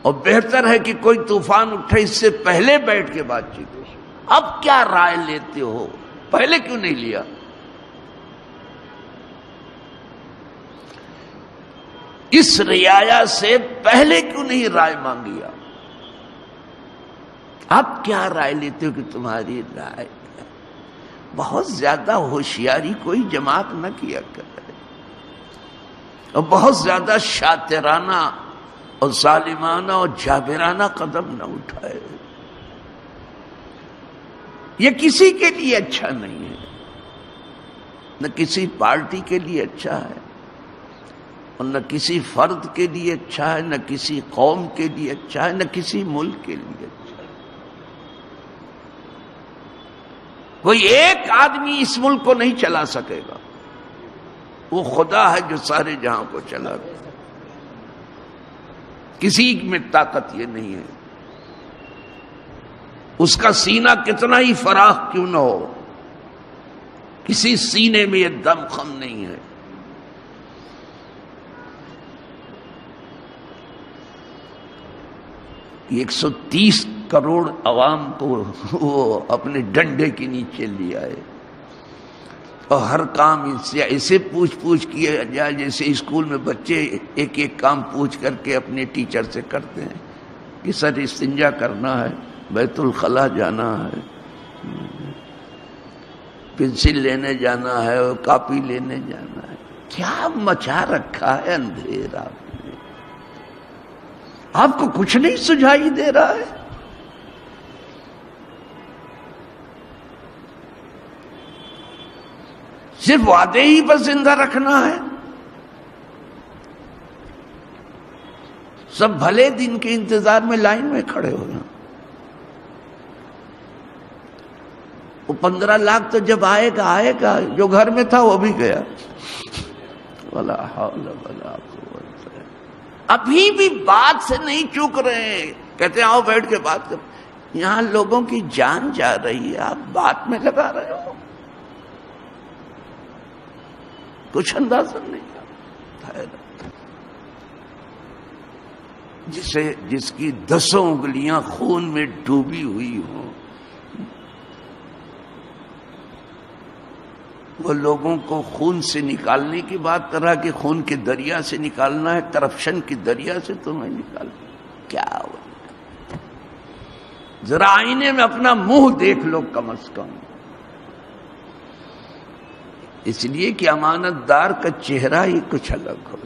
اور بہتر ہے کہ کوئی طوفان اٹھے اس سے پہلے بیٹھ کے بات چیت ہو۔ اب کیا رائے لیتے ہو؟ پہلے کیوں نہیں لیا؟ اس رعایا سے پہلے کیوں نہیں رائے مانگی؟ آپ کیا رائے لیتے ہو کہ تمہاری رائے ہے؟ بہت زیادہ ہوشیاری کوئی جماعت نہ کیا کرے، اور بہت زیادہ شاطرانہ اور ظالمانہ اور جابرانہ قدم نہ اٹھائے۔ یہ کسی کے لیے اچھا نہیں ہے، نہ کسی پارٹی کے لیے اچھا ہے، اور نہ کسی فرد کے لیے اچھا ہے، نہ کسی قوم کے لیے اچھا ہے، نہ کسی ملک کے لیے اچھا ہے۔ کوئی ایک آدمی اس ملک کو نہیں چلا سکے گا، وہ خدا ہے جو سارے جہاں کو چلا گا۔ کسی میں طاقت یہ نہیں ہے، اس کا سینہ کتنا ہی فراخ کیوں نہ ہو، کسی سینے میں یہ دم خم نہیں ہے۔ یہ 130 کروڑ عوام کو وہ اپنے ڈنڈے کے نیچے لے آئے، اور ہر کام ان سے ایسے پوچھ کیا جائے جیسے اسکول میں بچے ایک ایک کام پوچھ کر کے اپنے ٹیچر سے کرتے ہیں کہ سر استنجا کرنا ہے، بیت الخلا جانا ہے، پنسل لینے جانا ہے، اور کاپی لینے جانا ہے۔ کیا مچا رکھا ہے اندھیرا؟ آپ کو کچھ نہیں سجھائی دے رہا ہے۔ صرف وعدے ہی پر زندہ رکھنا ہے۔ سب بھلے دن کے انتظار میں لائن میں کھڑے ہو جائیں۔ وہ 15 لاکھ تو جب آئے گا، جو گھر میں تھا وہ بھی گیا۔ ولا حول ولا قوت۔ ابھی بھی بات سے نہیں چوک رہے، کہتے ہیں آؤ بیٹھ کے بات کر۔ یہاں لوگوں کی جان جا رہی ہے، آپ بات میں لگا رہے ہو، کچھ اندازہ نہیں۔ جس کی 10 انگلیاں خون میں ڈوبی ہوئی ہوں، وہ لوگوں کو خون سے نکالنے کی بات کر رہا کہ خون کے دریا سے نکالنا ہے، کرپشن کی دریا سے تمہیں نکالنا۔ کیا ہو؟ ذرا آئینے میں اپنا منہ دیکھ لو کم از کم، اس لیے کہ امانت دار کا چہرہ ہی کچھ الگ ہو۔